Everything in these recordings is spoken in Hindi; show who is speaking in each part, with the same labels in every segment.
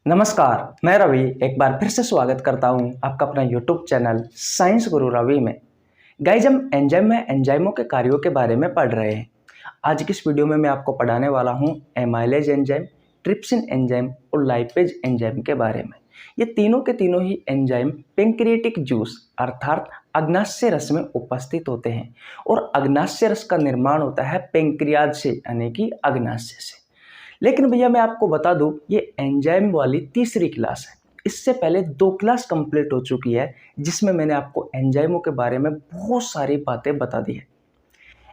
Speaker 1: नमस्कार, मैं रवि एक बार फिर से स्वागत करता हूं आपका अपना YouTube चैनल साइंस गुरु रवि में। गाइज हम एंजाइम में एंजाइमों के कार्यों के बारे में पढ़ रहे हैं। आज की इस वीडियो में मैं आपको पढ़ाने वाला हूं एमाइलेज एंजाइम, ट्रिप्सिन एंजाइम और लाइपेज एंजाइम के बारे में। ये तीनों के तीनों ही एंजाइम पेंक्रियाटिक जूस अर्थात अग्नाशय रस में उपस्थित होते हैं और अग्नाशय रस का निर्माण होता है पेंक्रियाज से यानी कि अग्नाशय से। लेकिन भैया मैं आपको बता दूं ये एंजाइम वाली तीसरी क्लास है। इससे पहले 2 क्लास कंप्लीट हो चुकी है जिसमें मैंने आपको एंजाइमों के बारे में बहुत सारी बातें बता दी है।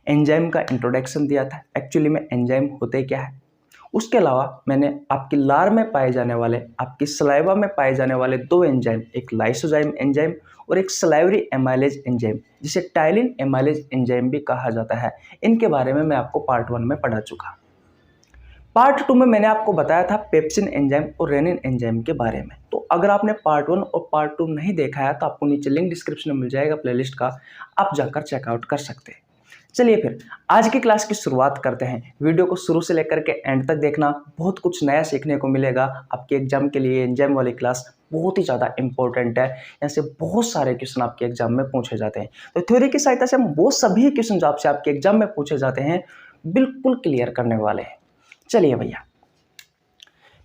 Speaker 1: एंजाइम का इंट्रोडक्शन दिया था, एक्चुअली में एंजाइम होते क्या है। उसके अलावा मैंने आपकी लार में पाए जाने वाले, आपकी सलाइवा में पाए जाने वाले 2 एंजाइम, एक लाइसोजाइम एंजाइम और एक सलाइवरी एमाइलेज एंजाइम जिसे टाइलिन एमाइलेज एंजाइम भी कहा जाता है, इनके बारे में मैं आपको पार्ट 1 में पढ़ा चुका। पार्ट 2 में मैंने आपको बताया था पेप्सिन एंजाइम और रेनिन एंजाइम के बारे में। तो अगर आपने पार्ट 1 और पार्ट 2 नहीं देखा है तो आपको नीचे लिंक डिस्क्रिप्शन में मिल जाएगा प्लेलिस्ट का, आप जाकर चेकआउट कर सकते हैं। चलिए फिर आज की क्लास की शुरुआत करते हैं। वीडियो को शुरू से लेकर के एंड तक देखना, बहुत कुछ नया सीखने को मिलेगा आपके एग्जाम के लिए। एंजाइम वाली क्लास बहुत ही ज़्यादा इंपॉर्टेंट है, यहाँ से बहुत सारे क्वेश्चन आपके एग्जाम में पूछे जाते हैं। तो थ्योरी की सहायता से हम वो सभी क्वेश्चन जो आपसे आपके एग्जाम में पूछे जाते हैं बिल्कुल क्लियर करने वाले हैं। चलिए भैया,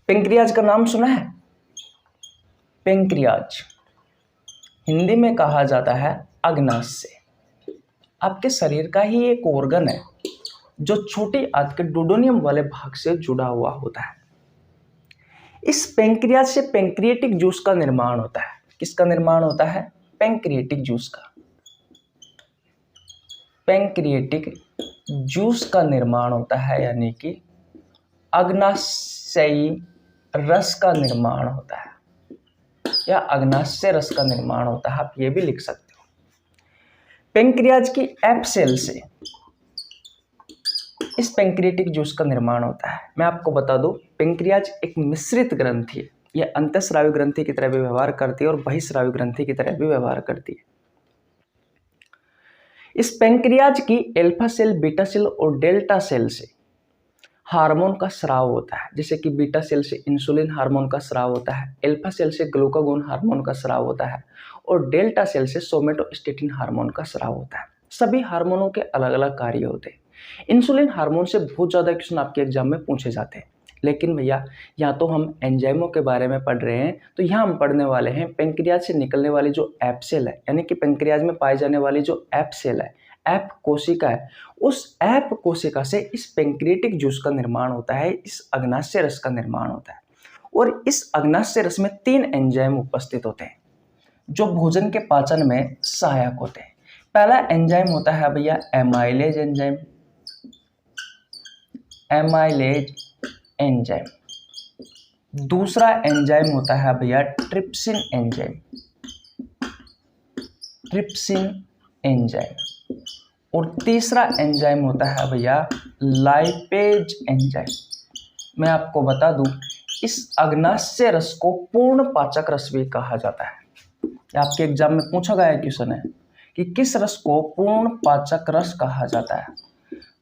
Speaker 1: पेंक्रियाज का नाम सुना है? पेंक्रियाज हिंदी में कहा जाता है अग्नाशय। आपके शरीर का ही एक ऑर्गन है जो छोटी आंत के डुओडेनियम वाले भाग से जुड़ा हुआ होता है। इस पेंक्रियाज से पेंक्रियाटिक जूस का निर्माण होता है। किसका निर्माण होता है? पेंक्रियाटिक जूस का। पेंक्रियाटिक जूस का निर्माण होता है यानी कि अग्नाशयी रस का निर्माण होता है या अग्नाशय रस का निर्माण होता है, आप ये भी लिख सकते हो। पेंक्रियाज की एप सेल से इस पेंक्रियाटिक जूस का निर्माण होता है। मैं आपको बता दूं, पेंक्रियाज एक मिश्रित ग्रंथि है। यह अंतःस्रावी ग्रंथि की तरह भी व्यवहार करती है और बहिःस्रावी ग्रंथि की तरह भी व्यवहार करती है। इस पेंक्रियाज की एल्फा सेल, बीटा सेल और डेल्टा सेल से हार्मोन का स्राव होता है। जैसे कि बीटा सेल से इंसुलिन हार्मोन का स्राव होता है, अल्फा सेल से ग्लूकागोन हार्मोन का स्राव होता है और डेल्टा सेल से सोमेटोस्टेटिन हार्मोन का स्राव होता है। सभी हार्मोनों के अलग अलग कार्य होते हैं। इंसुलिन हार्मोन से बहुत ज़्यादा क्वेश्चन आपके एग्जाम में पूछे जाते हैं। लेकिन भैया यहाँ तो हम एंजाइमों के बारे में पढ़ रहे हैं, तो यहाँ हम पढ़ने वाले हैं पेंक्रियाज से निकलने वाली जो एप सेल है, यानी कि पेंक्रियाज में पाई जाने वाली जो एप सेल है, एप कोशिका है, उस एप कोशिका से इस पेंक्रियाटिक जूस का निर्माण होता है, इस अग्नाशय रस का निर्माण होता है। और इस अग्नाशय रस में 3 एंजाइम उपस्थित होते हैं जो भोजन के पाचन में सहायक होते हैं। पहला एंजाइम होता है भैया एमाइलेज एंजाइम। Amylase enzyme. दूसरा एंजाइम होता है भैया ट्रिप्सिन एंजाइम। Trypsin enzyme. और तीसरा एंजाइम होता है भैया लाइपेज एंजाइम। मैं आपको बता दूं, इस अग्नाशय रस को पूर्ण पाचक रस भी कहा जाता है। आपके एग्जाम में पूछा गया क्वेश्चन है कि किस रस को पूर्ण पाचक रस कहा जाता है,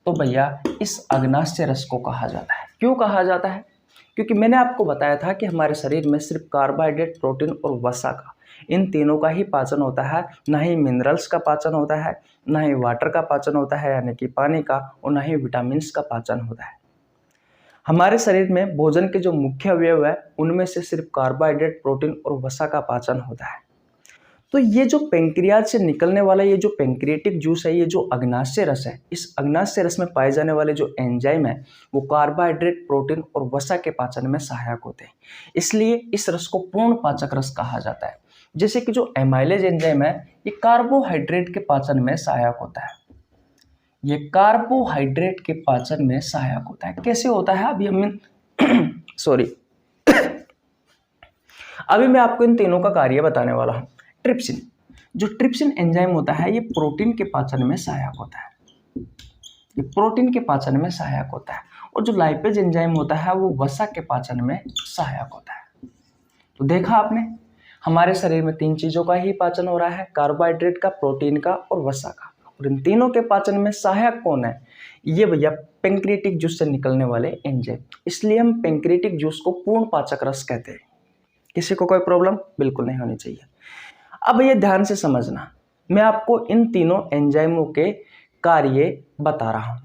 Speaker 1: तो भैया इस अग्नाशय रस को कहा जाता है। क्यों कहा जाता है? क्योंकि मैंने आपको बताया था कि हमारे शरीर में सिर्फ कार्बोहाइड्रेट, प्रोटीन और वसा का, इन तीनों का ही पाचन होता है। ना ही मिनरल्स का पाचन होता है, ना ही वाटर का पाचन होता है यानी कि पानी का, और ना ही विटामिन्स का पाचन होता है। हमारे शरीर में भोजन के जो मुख्य अवयव है उनमें से सिर्फ कार्बोहाइड्रेट, प्रोटीन और वसा का पाचन होता है। तो ये जो पेंक्रियाज से निकलने वाला ये जो पेंक्रियाटिक जूस है, ये जो अग्नाशय रस है, इस अग्नाशय रस में पाए जाने वाले जो एंजाइम है वो कार्बोहाइड्रेट, प्रोटीन और वसा के पाचन में सहायक होते हैं। इसलिए इस रस को पूर्ण पाचक रस कहा जाता है। जैसे कि जो एमाइलेज एंजाइम है ये कार्बोहाइड्रेट के पाचन में सहायक होता है। ये कार्बोहाइड्रेट के पाचन में सहायक होता है। कैसे होता है अभी हम अभी मैं आपको इन तीनों का कार्य बताने वाला हूँ। ट्रिप्सिन, जो ट्रिप्सिन एंजाइम होता है ये प्रोटीन के पाचन में सहायक होता है। ये प्रोटीन के पाचन में सहायक होता है। और जो लाइपेज एंजाइम होता है वो वसा के पाचन में सहायक होता है। तो देखा आपने, हमारे शरीर में 3 चीजों का ही पाचन हो रहा है, कार्बोहाइड्रेट का, प्रोटीन का और वसा का। और इन तीनों के पाचन में सहायक कौन है? ये भैया पेंक्रियाटिक जूस से निकलने वाले एंजाइम। इसलिए हम पेंक्रियाटिक जूस को पूर्ण पाचक रस कहते हैं। किसी को कोई प्रॉब्लम बिल्कुल नहीं होनी चाहिए। अब ये ध्यान से समझना, मैं आपको इन तीनों एंजाइमों के कार्य बता रहा हूं।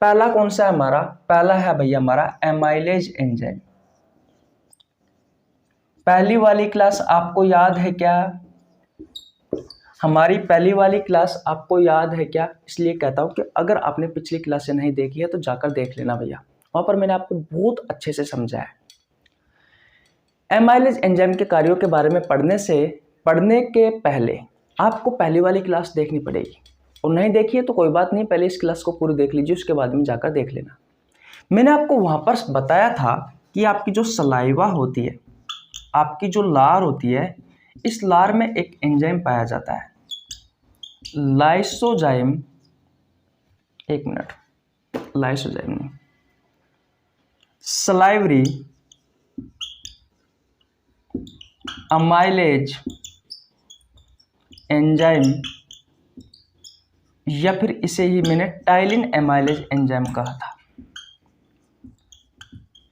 Speaker 1: पहला कौन सा है हमारा? पहला है भैया हमारा एमाइलेज एंजाइम। पहली वाली क्लास आपको याद है क्या? हमारी पहली वाली क्लास आपको याद है क्या? इसलिए कहता हूं कि अगर आपने पिछली क्लास से नहीं देखी है तो जाकर देख लेना भैया, वहां पर मैंने आपको बहुत अच्छे से समझाया है। एमाइलेज एंजाइम के कार्यों के बारे में पढ़ने के पहले आपको पहली वाली क्लास देखनी पड़ेगी, और नहीं देखी है तो कोई बात नहीं, पहले इस क्लास को पूरी देख लीजिए, उसके बाद में जाकर देख लेना। मैंने आपको वहां पर बताया था कि आपकी जो सलाइवा होती है, आपकी जो लार होती है, इस लार में एक एंजाइम पाया जाता है, लाइसोजाइम। एक मिनट, लाइसोजाइम नहीं, सलाइवरी अमाइलेज एंजाइम, या फिर इसे ही मैंने टाइलिन अमाइलेज एंजाइम कहा था।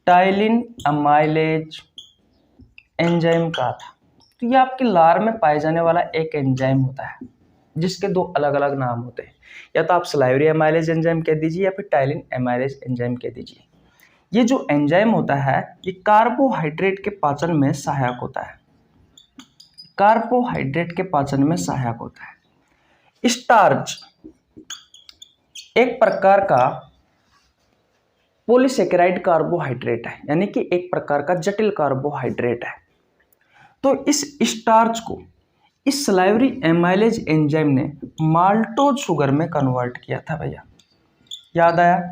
Speaker 1: टाइलिन अमाइलेज एंजाइम कहा था। तो ये आपकी लार में पाए जाने वाला एक एंजाइम होता है जिसके दो अलग अलग नाम होते हैं, या तो आप सलाइवरी अमाइलेज एंजाइम कह दीजिए या फिर टाइलिन अमाइलेज एंजाइम कह दीजिए। ये जो एंजाइम होता है ये कार्बोहाइड्रेट के पाचन में सहायक होता है, कार्बोहाइड्रेट के पाचन में सहायक होता है। स्टार्च एक प्रकार का पॉलीसेकेराइड कार्बोहाइड्रेट है, यानी कि एक प्रकार का जटिल कार्बोहाइड्रेट है। तो इस स्टार्च को इस सलाइवरी एमाइलेज एंजाइम ने माल्टोज शुगर में कन्वर्ट किया था भैया, याद आया?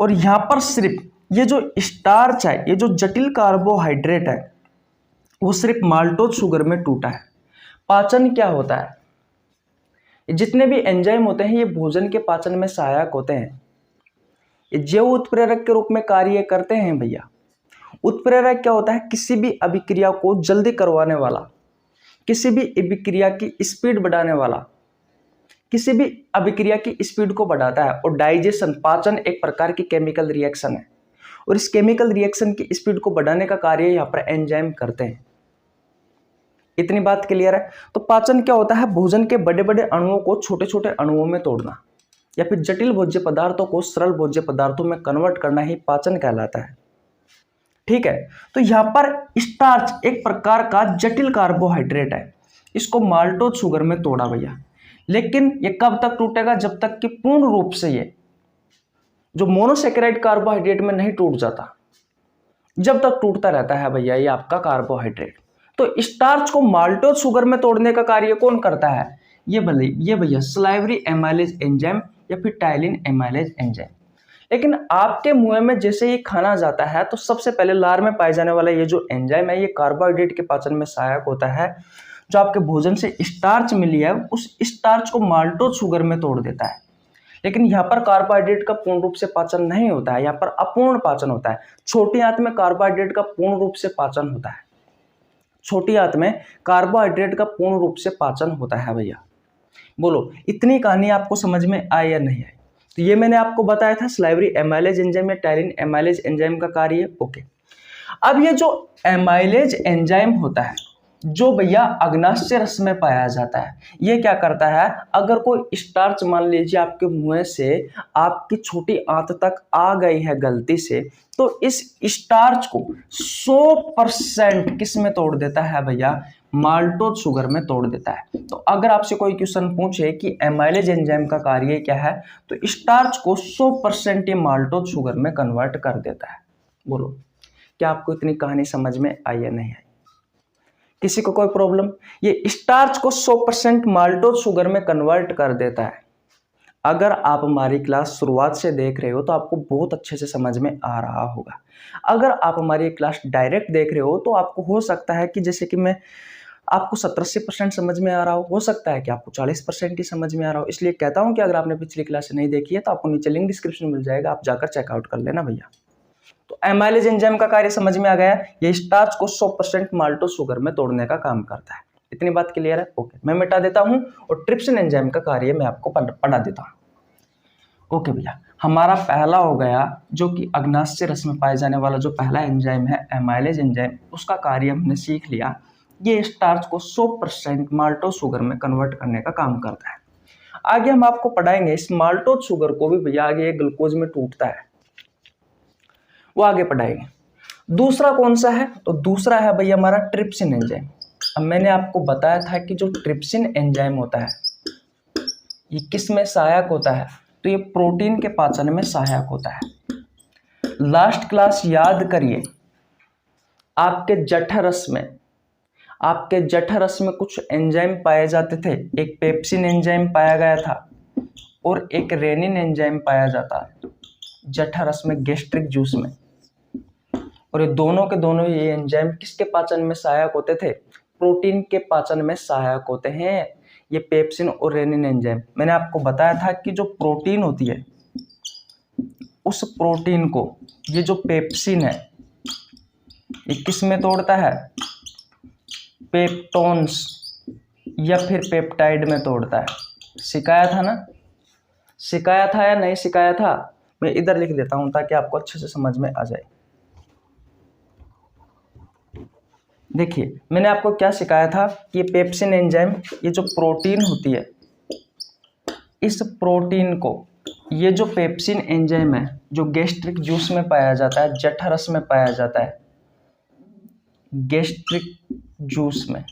Speaker 1: और यहां पर सिर्फ ये जो स्टार्च है, ये जो जटिल कार्बोहाइड्रेट है, वो सिर्फ माल्टोज शुगर में टूटा है। पाचन क्या होता है? जितने भी एंजाइम होते हैं ये भोजन के पाचन में सहायक होते हैं, ये जैव उत्प्रेरक के रूप में कार्य करते हैं भैया। उत्प्रेरक क्या होता है? किसी भी अभिक्रिया को जल्दी करवाने वाला, किसी भी अभिक्रिया की स्पीड बढ़ाने वाला, किसी भी अभिक्रिया की स्पीड को बढ़ाता है। और डाइजेशन, पाचन एक प्रकार की केमिकल रिएक्शन है, और इस केमिकल रिएक्शन की स्पीड को बढ़ाने का कार्य यहाँ पर एंजाइम करते हैं। इतनी बात क्लियर है? तो पाचन क्या होता है? भोजन के बड़े बड़े अणुओं को छोटे छोटे अणुओं में तोड़ना, या फिर जटिल भोज्य पदार्थों को सरल भोज्य पदार्थों में कन्वर्ट करना ही पाचन कहलाता है। ठीक है, तो यहां पर स्टार्च एक प्रकार का जटिल कार्बोहाइड्रेट है, इसको माल्टोज शुगर में तोड़ा भैया। लेकिन ये कब तक टूटेगा? जब तक कि पूर्ण रूप से ये जो मोनोसेकेराइड कार्बोहाइड्रेट में नहीं टूट जाता, जब तक टूटता रहता है भैया ये आपका कार्बोहाइड्रेट। तो स्टार्च को माल्टोज शुगर में तोड़ने का कार्य कौन करता है? ये भैया सलाइवरी एमाइलेज एंजाइम या फिर टाइलिन एमाइलेज एंजाइम। लेकिन आपके मुंह में जैसे ये खाना जाता है तो सबसे पहले लार में पाए जाने वाला ये जो एंजाइम है ये कार्बोहाइड्रेट के पाचन में सहायक होता है। जो आपके भोजन से स्टार्च मिली है उस स्टार्च को माल्टोज शुगर में तोड़ देता है। लेकिन यहाँ पर कार्बोहाइड्रेट का पूर्ण रूप से पाचन नहीं होता है, यहाँ पर अपूर्ण पाचन होता है। छोटी आंत में कार्बोहाइड्रेट का पूर्ण रूप से पाचन होता है, छोटी आंत में कार्बोहाइड्रेट का पूर्ण रूप से पाचन होता है भैया। बोलो इतनी कहानी आपको समझ में आई या नहीं आई? तो ये मैंने आपको बताया था सलाइवरी एमाइलेज एंजाइम या टाइलिन एमाइलेज एंजाइम का कार्य। ओके, अब ये जो एमाइलेज एंजाइम होता है जो भैया अग्नाशय रस में पाया जाता है, ये क्या करता है? अगर कोई स्टार्च मान लीजिए आपके मुंह से आपकी छोटी आंत तक आ गई है गलती से, तो इस स्टार्च को 100% किस में तोड़ देता है भैया? माल्टोज शुगर में तोड़ देता है। तो अगर आपसे कोई क्वेश्चन पूछे कि एमाइलेज एंजाइम का कार्य क्या है, तो स्टार्च को 100% ये माल्टोज शुगर में कन्वर्ट कर देता है। बोलो क्या आपको इतनी कहानी समझ में आई या नहीं आई? किसी को कोई प्रॉब्लम? ये स्टार्च को 100% माल्टोज शुगर में कन्वर्ट कर देता है। अगर आप हमारी क्लास शुरुआत से देख रहे हो तो आपको बहुत अच्छे से समझ में आ रहा होगा। अगर आप हमारी क्लास डायरेक्ट देख रहे हो तो आपको हो सकता है कि जैसे कि मैं आपको 70-80% समझ में आ रहा हो सकता है कि आपको 40% ही समझ में आ रहा हो। इसलिए कहता हूं कि अगर आपने पिछली क्लास नहीं देखी है तो आपको नीचे लिंक डिस्क्रिप्शन में मिल जाएगा, आप जाकर चेकआउट कर लेना भैया। तो एमाइलेज एंजाइम का कार्य समझ में आ गया? ये स्टार्च को 100% माल्टोज शुगर में तोड़ने का काम करता है। इतनी बात क्लियर है? ओके, मैं मिटा देता हूं और ट्रिप्सिन एंजाइम का कार्य मैं आपको पढ़ा देता हूं। ओके भैया, हमारा पहला हो गया जो कि अग्नाशय रस में पाए जाने वाला जो पहला एंजाइम है एमाइलेज एंजाइम, उसका कार्य हमने सीख लिया। ये स्टार्च को 100% माल्टोज शुगर में कन्वर्ट करने का काम करता है। आगे हम आपको पढ़ाएंगे इस माल्टोज शुगर को भी भैया आगे ग्लूकोज में टूटता है, वो आगे पढ़ाएंगे। दूसरा कौन सा है, तो दूसरा है भैया हमारा ट्रिप्सिन एंजाइम। अब मैंने आपको बताया था कि जो ट्रिप्सिन एंजाइम होता है ये किस में सहायक होता है, तो ये प्रोटीन के पाचन में सहायक होता है। लास्ट क्लास याद करिए, आपके जठरस में कुछ एंजाइम पाए जाते थे। एक पेप्सिन एंजाइम पाया गया था और एक रेनिन एंजाइम पाया जाता है जठरस में, गैस्ट्रिक जूस में। और ये दोनों के दोनों ये एंजाइम किसके पाचन में सहायक होते थे, प्रोटीन के पाचन में सहायक होते हैं। ये पेप्सिन और रेनिन एंजाइम, मैंने आपको बताया था कि जो प्रोटीन होती है उस प्रोटीन को ये जो पेप्सिन है ये किस में तोड़ता है, पेप्टोन्स या फिर पेप्टाइड में तोड़ता है। सिखाया था ना, सिखाया था या नहीं सिखाया था, मैं इधर लिख देता हूं ताकि आपको अच्छे से समझ में आ जाए। देखिए मैंने आपको क्या सिखाया था कि पेप्सिन एंजाइम, ये जो प्रोटीन होती है, इस प्रोटीन को ये जो पेप्सिन एंजाइम है जो गैस्ट्रिक जूस में पाया जाता है, जठरस में पाया जाता है, गैस्ट्रिक जूस में,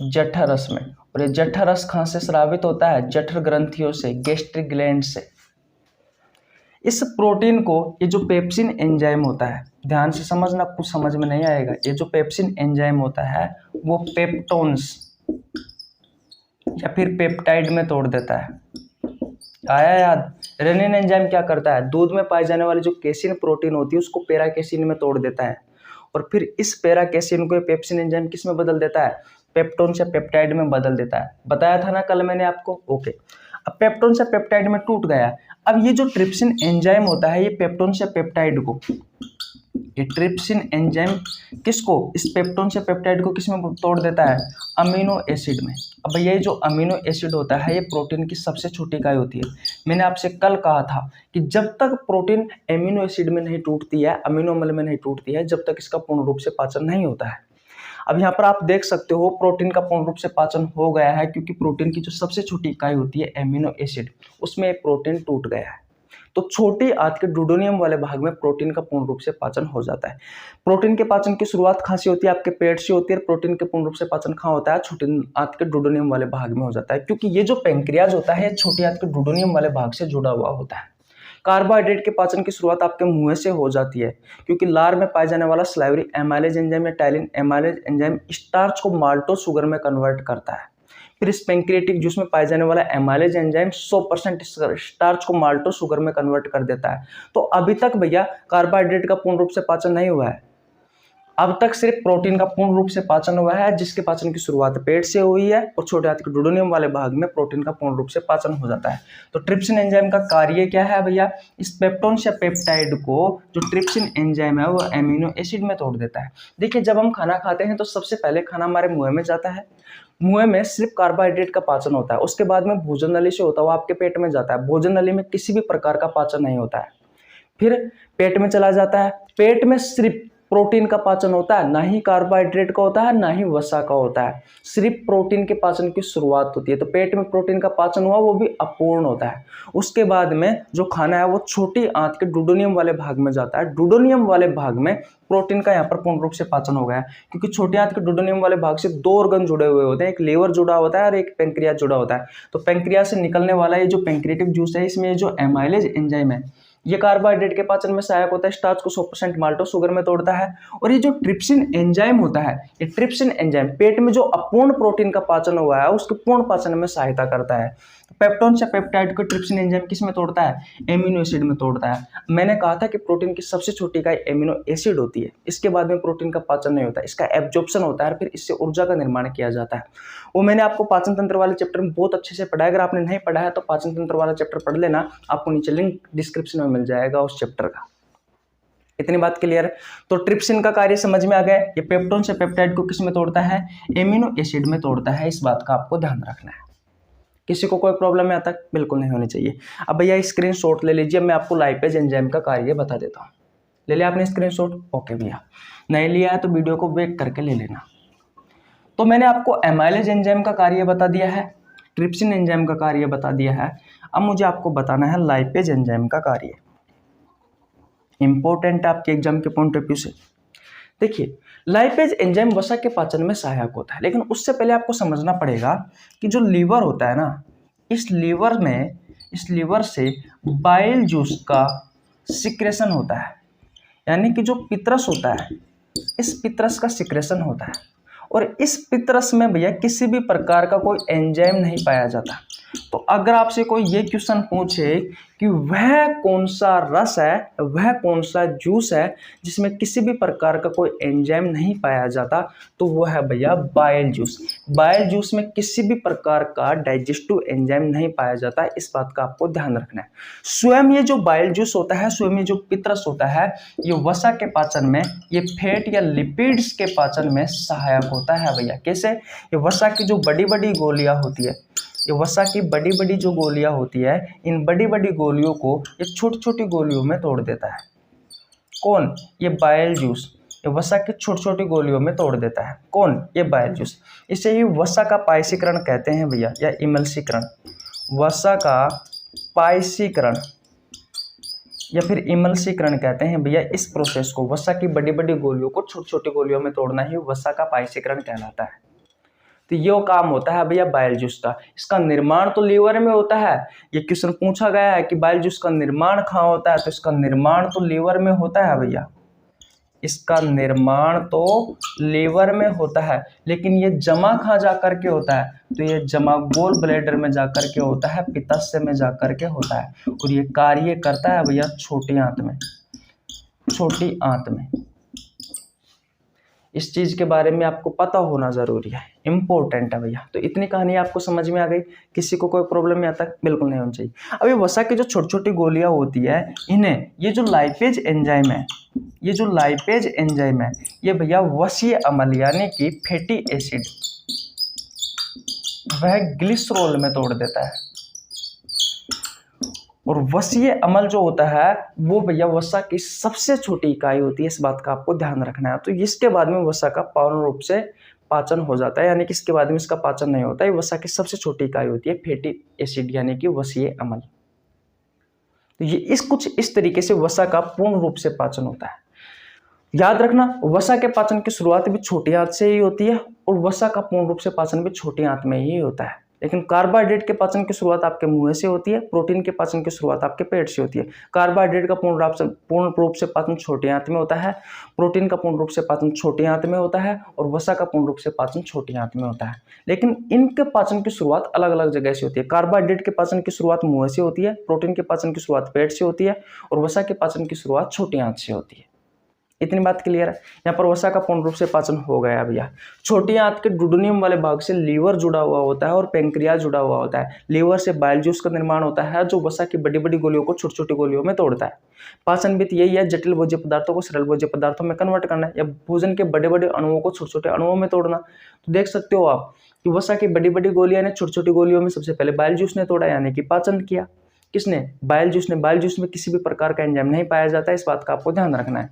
Speaker 1: जठरस में। और ये जठरस कहाँ से स्रावित होता है, जठर ग्रंथियों से, गैस्ट्रिक ग्लैंड से। इस प्रोटीन को ये जो पेप्सिन एंजाइम होता है, ध्यान से समझना, कुछ समझ में नहीं आएगा, ये जो पेप्सिन एंजाइम होता है वो पेप्टोन्स या फिर पेप्टाइड में तोड़ देता है। आया याद। रेनिन एंजाइम क्या करता है, दूध में पाई जाने वाली जो केसिन प्रोटीन होती है उसको पैरा केसिन में तोड़ देता है और फिर इस पैरा केसिन को पेप्सिन एंजाइम किस में बदल देता है, पेप्टोन से पेप्टाइड में बदल देता है। बताया था ना कल मैंने आपको। ओके, अब पेप्टोन से पेप्टाइड में टूट गया। अब ये जो ट्रिप्सिन एंजाइम होता है ये पेप्टोन से पेप्टाइड को, ये ट्रिप्सिन एंजाइम किसको, इस पेप्टोन से पेप्टाइड को किस में तोड़ देता है, अमीनो एसिड में। अब ये जो अमीनो एसिड होता है ये प्रोटीन की सबसे छोटी इकाई होती है। मैंने आपसे कल कहा था कि जब तक प्रोटीन एमिनो एसिड में नहीं टूटती है, अमीनो अम्ल में नहीं टूटती है, जब तक इसका पूर्ण रूप से पाचन नहीं होता है। अब यहाँ पर आप देख सकते हो प्रोटीन का पूर्ण रूप से पाचन हो गया है, क्योंकि प्रोटीन की जो सबसे छोटी इकाई होती है एमिनो एसिड, उसमें प्रोटीन टूट गया है। तो छोटी आंत के डुडेनियम वाले भाग में प्रोटीन का पूर्ण रूप से पाचन हो जाता है। प्रोटीन के पाचन की शुरुआत कहाँ से होती है, आपके पेट से होती है। प्रोटीन के पूर्ण रूप से पाचन कहाँ होता है, छोटी आंत के डुडेनियम वाले भाग में हो जाता है, क्योंकि ये जो पेंक्रियाज होता है छोटी आंत के डुडेनियम वाले भाग से जुड़ा हुआ होता है। कार्बोहाइड्रेट के पाचन की शुरुआत आपके मुंह से हो जाती है, क्योंकि लार में पाए जाने वाला स्लाइवरी एमाइलेज एंजाइम या टाइलिन एमाइलेज एंजाइम स्टार्च को माल्टोज शुगर में कन्वर्ट करता है। फिर इस पेंक्रियाटिक जूस में पाए जाने वाला एमाइलेज एंजाइम 100% स्टार्च को माल्टोज शुगर में कन्वर्ट कर देता है। तो अभी तक भैया कार्बोहाइड्रेट का पूर्ण रूप से पाचन नहीं हुआ है, अब तक सिर्फ प्रोटीन का पूर्ण रूप से पाचन हुआ है, जिसके पाचन की शुरुआत पेट से हुई है और छोटे आंत के डुडेनियम वाले भाग में प्रोटीन का पूर्ण रूप से पाचन हो जाता है। तो ट्रिप्सिन एंजाइम का कार्य क्या है भैया, इस पेप्टोन से पेप्टाइड को जो ट्रिप्सिन एंजाइम है वो एमिनो एसिड में तोड़ देता है। देखिए जब हम खाना खाते हैं तो सबसे पहले खाना हमारे मुंह में जाता है, मुंह में सिर्फ कार्बोहाइड्रेट का पाचन होता है, उसके बाद में भोजन नली से होता हुआ आपके पेट में जाता है। भोजन नली में किसी भी प्रकार का पाचन नहीं होता है, फिर पेट में चला जाता है। पेट में सिर्फ प्रोटीन का पाचन होता है, ना ही कार्बोहाइड्रेट का होता है, ना ही वसा का होता है, सिर्फ प्रोटीन के पाचन की शुरुआत होती है। तो पेट में प्रोटीन का पाचन हुआ, वो भी अपूर्ण होता है। उसके बाद में जो खाना है वो छोटी आंत के डुडेनियम वाले भाग में जाता है। डुडेनियम वाले भाग में प्रोटीन का यहाँ पर पूर्ण रूप से पाचन हो गया, क्योंकि छोटी आंत के डुडेनियम वाले भाग से दो ऑर्गन जुड़े हुए होते हैं, एक लीवर जुड़ा होता है और एक पेंक्रियाज जुड़ा होता है। तो पेंक्रियाज से निकलने वाला ये जो पेंक्रियाटिक जूस है, इसमें जो एमाइलेज एंजाइम है ये कार्बोहाइड्रेट के पाचन में सहायक होता है, स्टार्च को 100% माल्टोज शुगर में तोड़ता है। और ये जो ट्रिप्सिन एंजाइम होता है, ये ट्रिप्सिन एंजाइम पेट में जो अपूर्ण प्रोटीन का पाचन हुआ है उसके पूर्ण पाचन में सहायता करता है। तो पेप्टोन से पेप्टाइड को ट्रिप्सिन एंजाइम किस में तोड़ता है, एमिनो एसिड में तोड़ता है। मैंने कहा था कि प्रोटीन की सबसे छोटी इकाई एमिनो एसिड होती है, इसके बाद में प्रोटीन का पाचन नहीं होता, इसका एब्जॉर्प्शन होता है, फिर इससे ऊर्जा का निर्माण किया जाता है। वो मैंने आपको पाचन तंत्र वाले चैप्टर में बहुत अच्छे से पढ़ाया। अगर आपने नहीं पढ़ा है तो पाचन तंत्र वाला चैप्टर पढ़ लेना, आपको नीचे लिंक डिस्क्रिप्शन में मिल जाएगा उस चैप्टर का। इतनी बात क्लियर है। तो ट्रिप्सिन का कार्य समझ में आ गया। ये पेप्टोन से पेप्टाइड को किस में तोड़ता है, एमिनो एसिड में तोड़ता है, इस बात का आपको ध्यान रखना है। किसी को कोई प्रॉब्लम में आता है? बिल्कुल नहीं होनी चाहिए। अब भैया स्क्रीनशॉट ले लीजिए, मैं आपको लाइपेज एंजाइम का कार्य बता देता हूँ। ले लिया आपने स्क्रीनशॉट? ओके भैया, नहीं लिया है तो वीडियो को बैक करके ले लेना। तो मैंने आपको एमाइलेज एंजाइम का कार्य बता दिया है, ट्रिप्सिन एंजाइम का कार्य बता दिया है। अब मुझे आपको बताना है लाइपेज एंजाइम का कार्य। इंपॉर्टेंट है आपके एग्जाम के पॉइंट ऑफ व्यू से। देखिए, लाइपेज एंजाइम वसा के पाचन में सहायक होता है, लेकिन उससे पहले आपको समझना पड़ेगा कि जो लीवर होता है ना, इस लीवर से बाइल जूस का सिक्रेशन होता है, यानी कि जो पित्रस होता है, इस पित्रस का सिक्रेशन होता है। और इस पित्रस में भैया किसी भी प्रकार का कोई एंजाइम नहीं पाया जाता। तो अगर आपसे कोई ये क्वेश्चन पूछे कि वह कौन सा रस है, वह कौन सा जूस है जिसमें किसी भी प्रकार का कोई एंजाइम नहीं पाया जाता, तो वह है भैया बाइल जूस। बाइल जूस में किसी भी प्रकार का डाइजेस्टिव एंजाइम नहीं पाया जाता, इस बात का आपको ध्यान रखना है। स्वयं ये जो बाइल जूस होता है, स्वयं ये जो पित्रस होता है, ये वसा के पाचन में, ये फैट या लिपिड्स के पाचन में सहायक होता है भैया। कैसे? ये वसा की जो बड़ी बड़ी गोलियां होती है, ये वसा की बड़ी बड़ी जो गोलियां होती है, इन बड़ी बड़ी गोलियों को ये छोटी छोटी गोलियों में तोड़ देता है। कौन? ये बाइल जूस। ये वसा की छोटी छोटी गोलियों में तोड़ देता है। कौन? ये बाइल जूस। इसे ही वसा का पायसीकरण कहते हैं भैया, या इमल्सीकरण। वसा का पायसीकरण या फिर इमल्सीकरण कहते हैं भैया इस प्रोसेस को। वसा की बड़ी बड़ी गोलियों को छोटी छोटी गोलियों में तोड़ना ही वसा का पायसीकरण कहलाता है। तो ये काम होता है भैया बाइल जूस का। इसका निर्माण तो लीवर में होता है। ये क्वेश्चन पूछा गया है कि बाइल जूस का निर्माण कहाँ होता है, तो इसका निर्माण तो लीवर में होता है भैया। इसका निर्माण तो लीवर में होता है, लेकिन ये जमा कहाँ जा करके होता है, तो ये जमा गोल ब्लैडर में जा करके होता है, पित्ताशय में जा करके होता है। और ये कार्य करता है भैया छोटी आंत में, छोटी आंत में। इस चीज के बारे में आपको पता होना जरूरी है, इंपॉर्टेंट है भैया। तो इतनी कहानी आपको समझ में आ गई। किसी को कोई प्रॉब्लम में आता है? बिल्कुल नहीं होनी चाहिए। अब ये वसा की जो छोटी छोटी गोलियां होती है, इन्हें ये जो लाइपेज एंजाइम है, ये जो लाइपेज एंजाइम है, ये भैया वसीय अम्ल यानी कि फैटी एसिड, वह ग्लिसरॉल में तोड़ देता है। और वसीय अम्ल जो होता है वो भैया वसा की सबसे छोटी इकाई होती है, इस बात का आपको ध्यान रखना है। तो इसके बाद में वसा का पूर्ण रूप से पाचन हो जाता है, यानी कि इसके बाद में इसका पाचन नहीं होता है। वसा की सबसे छोटी इकाई होती है फैटी एसिड यानी कि वसीय अम्ल। तो ये कुछ इस तरीके से वसा का पूर्ण रूप से पाचन होता है। याद रखना, वसा के पाचन की शुरुआत भी छोटी आंत से ही होती है और वसा का पूर्ण रूप से पाचन भी छोटी आंत में ही होता है। लेकिन कार्बोहाइड्रेट के पाचन की शुरुआत आपके मुंह से होती है, प्रोटीन के पाचन की शुरुआत आपके पेट से होती है। कार्बोहाइड्रेट का पूर्ण रूप से पाचन छोटी आंत में होता है, प्रोटीन का पूर्ण रूप से पाचन छोटी आंत में होता है और वसा का पूर्ण रूप से पाचन छोटी आंत में होता है। लेकिन इनके पाचन की शुरुआत अलग अलग जगह से होती है। कार्बोहाइड्रेट के पाचन की शुरुआत मुंह से होती है, प्रोटीन के पाचन की शुरुआत पेट से होती है और वसा के पाचन की शुरुआत छोटी आंत से होती है। इतनी बात क्लियर है। यहाँ पर वसा का पूर्ण रूप से पाचन हो गया भैया। छोटी आंत के डुडेनियम वाले भाग से लीवर जुड़ा हुआ होता है और पेंक्रियाज जुड़ा हुआ होता है। लीवर से बाइल जूस का निर्माण होता है जो वसा की बड़ी बड़ी गोलियों को छोटी छोटी गोलियों में तोड़ता है। पाचन विधि यही है, जटिल भोज्य पदार्थों को सरल भोज्य पदार्थों में कन्वर्ट करना या भोजन के बड़े बड़े अणुओं को छोटे छोटे अणुओं में तोड़ना। तो देख सकते हो आप कि वसा की बड़ी बड़ी गोलियां ने छोटी छोटी गोलियों में सबसे पहले बाइल जूस ने तोड़ा, यानी कि पाचन किया। किसने? बाइल जूस ने। बाइल जूस में किसी भी प्रकार का एंजाइम नहीं पाया जाता है, इस बात का आपको ध्यान रखना है।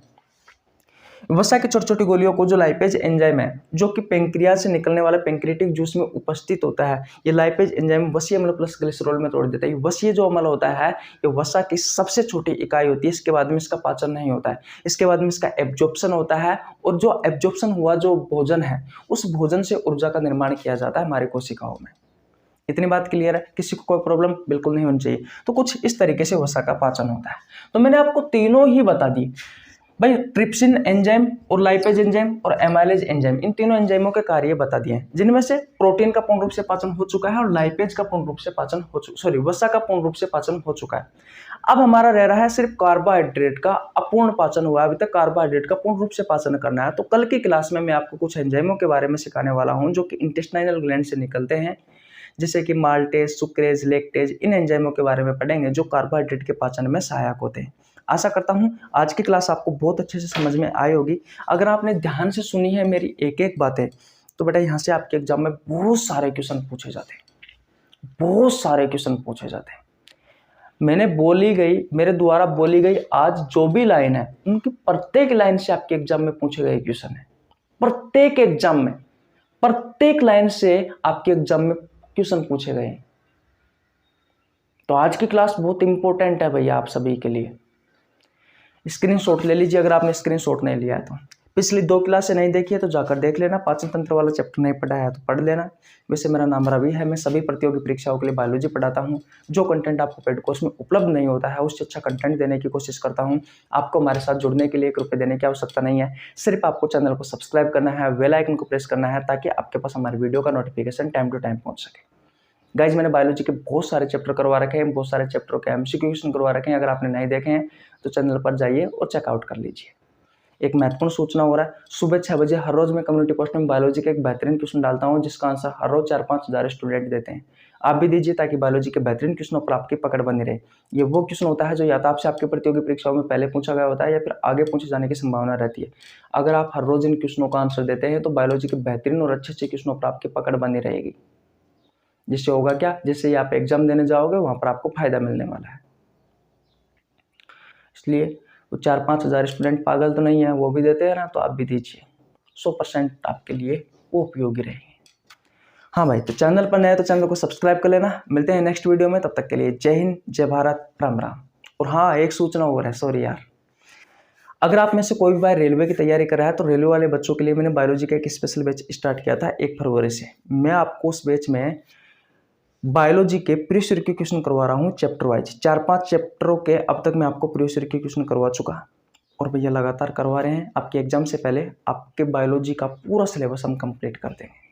Speaker 1: वसा की छोटी छोटी गोलियों को जो लाइपेज एंजाइम है, जो कि पेंक्रियाज से निकलने वाले पेंक्रियाटिक जूस में उपस्थित होता है, ये लाइपेज एंजाइम वसीय अम्ल प्लस ग्लिसरॉल में तोड़ देता है। वसीय जो अम्ल होता है ये वसा की सबसे छोटी इकाई होती है। इसके बाद में इसका पाचन नहीं होता है, इसके बाद में इसका एब्जॉर्प्शन होता है और जो एब्जॉर्प्शन हुआ जो भोजन है, उस भोजन से ऊर्जा का निर्माण किया जाता है हमारी कोशिकाओं में। इतनी बात क्लियर है। किसी को कोई प्रॉब्लम बिल्कुल नहीं होनी चाहिए। तो कुछ इस तरीके से वसा का पाचन होता है। तो मैंने आपको तीनों ही बता दी भाई, ट्रिप्सिन एंजाइम और लाइपेज एंजाइम और एमाइलेज एंजाइम, इन तीनों एंजाइमों के कार्य बता दिए हैं, जिनमें से प्रोटीन का पूर्ण रूप से पाचन हो चुका है और लाइपेज का पूर्ण रूप से पाचन हो चुका, वसा का पूर्ण रूप से पाचन हो चुका है। अब हमारा रह रहा है सिर्फ कार्बोहाइड्रेट का अपूर्ण पाचन हुआ। अभी तक कार्बोहाइड्रेट का पूर्ण रूप से पाचन करना है। तो कल की क्लास में मैं आपको कुछ एंजाइमों के बारे में सिखाने वाला हूँ जो कि इंटेस्टाइनल ग्लैंड से निकलते हैं, जैसे कि माल्टेज, सुक्रेज, लैक्टेज। इन एंजाइमों के बारे में पढ़ेंगे जो कार्बोहाइड्रेट के पाचन में सहायक होते हैं। आशा करता हूं आज की क्लास आपको बहुत अच्छे से समझ में आई होगी। अगर आपने ध्यान से सुनी है मेरी एक एक बातें, तो बेटा यहाँ से आपके एग्जाम में बहुत सारे क्वेश्चन पूछे जाते हैं। बहुत सारे क्वेश्चन पूछे जाते हैं। मेरे द्वारा बोली गई आज जो भी लाइन है उनकी प्रत्येक लाइन से आपके एग्जाम में पूछे गए क्वेश्चन है। प्रत्येक एग्जाम में प्रत्येक लाइन से आपके एग्जाम में क्वेश्चन पूछे गए हैं। तो आज की क्लास बहुत इंपॉर्टेंट है भैया आप सभी के लिए। स्क्रीनशॉट ले लीजिए अगर आपने स्क्रीनशॉट नहीं लिया है तो। पिछली 2 क्लासें नहीं देखी है तो जाकर देख लेना। पाचन तंत्र वाला चैप्टर नहीं पढ़ा है तो पढ़ लेना। वैसे मेरा नाम रवि है, मैं सभी प्रतियोगी परीक्षाओं के लिए बायोलॉजी पढ़ाता हूं। जो कंटेंट आपको पेड कोर्स में उपलब्ध नहीं होता है उससे अच्छा कंटेंट देने की कोशिश करता हूं। आपको हमारे साथ जुड़ने के लिए 1 रुपये देने की आवश्यकता नहीं है, सिर्फ आपको चैनल को सब्सक्राइब करना है, बेल आइकन को प्रेस करना है ताकि आपके पास हमारी वीडियो का नोटिफिकेशन टाइम टू टाइम पहुँच सके। गाइज मैंने बायोलॉजी के बहुत सारे चैप्टर करवा रखे हैं, बहुत सारे चैप्टरों के एमसीक्यू क्वेश्चन करवा रखे हैं। अगर आपने नहीं देखे हैं तो चैनल पर जाइए और चेकआउट कर लीजिए। एक महत्वपूर्ण सूचना हो रहा है, सुबह 6 बजे हर रोज मैं कम्युनिटी पोस्ट में बायोलॉजी का एक बेहतरीन क्वेश्चन डालता हूं जिसका आंसर हर रोज 4-5 हज़ार स्टूडेंट देते हैं। आप भी दीजिए ताकि बायोलॉजी के बेहतरीन क्वेश्चनों पर आपकी पकड़ बनी रहे। ये वो क्वेश्चन होता है जो या तो आपसे आपके प्रतियोगी परीक्षाओं में पहले पूछा गया होता है या फिर आगे पूछे जाने की संभावना रहती है। अगर आप हर रोज इन क्वेश्चनों का आंसर देते हैं तो बायोलॉजी के बेहतरीन और अच्छे क्वेश्चनों पर आपकी पकड़ बनी रहेगी। जिससे होगा क्या, जिससे आप एग्जाम देने जाओगे वहां पर आपको फायदा मिलने वाला है। इसलिए वो 4-5 हज़ार स्टूडेंट पागल तो नहीं है, वो भी देते हैं ना, तो आप भी दीजिए। 100% आपके लिए वो उपयोगी रहेंगे। हाँ भाई, तो चैनल पर नए तो चैनल को सब्सक्राइब कर लेना। मिलते हैं नेक्स्ट वीडियो में, तब तक के लिए जय हिंद, जय भारत, राम राम। और हाँ, एक सूचना और है, सॉरी यार, अगर आप में से कोई भी भाई रेलवे की तैयारी कर रहा है तो रेलवे वाले बच्चों के लिए मैंने बायोलॉजी का एक स्पेशल बैच स्टार्ट किया था 1 फरवरी से। मैं आपको उस बैच में बायोलॉजी के प्रीवियस ईयर के क्वेश्चन करवा रहा हूँ चैप्टर वाइज। 4-5 चैप्टरों के अब तक मैं आपको प्रीवियस ईयर के क्वेश्चन करवा चुका और भैया लगातार करवा रहे हैं। आपके एग्जाम से पहले आपके बायोलॉजी का पूरा सिलेबस हम कंप्लीट कर देंगे,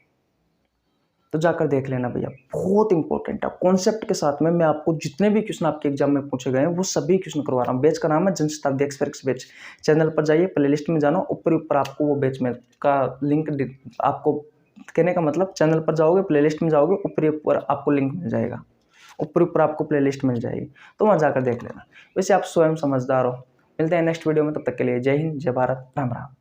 Speaker 1: तो जाकर देख लेना भैया, बहुत इंपॉर्टेंट है। कॉन्सेप्ट के साथ में मैं आपको जितने भी क्वेश्चन आपके एग्जाम में पूछे गए हैं वो सभी क्वेश्चन करवा रहा हूँ। बैच का नाम है Jan Shatabdi express batch. Channel पर जाइए, प्लेलिस्ट में जाना, ऊपर आपको वो बैच में का लिंक, आपको कहने का मतलब चैनल पर जाओगे, प्लेलिस्ट में जाओगे, ऊपर आपको लिंक मिल जाएगा, ऊपर आपको प्लेलिस्ट मिल जाएगी, तो वहाँ जाकर देख लेना। वैसे आप स्वयं समझदार हो। मिलते हैं नेक्स्ट वीडियो में, तब तक के लिए जय हिंद, जय भारत, राम राम।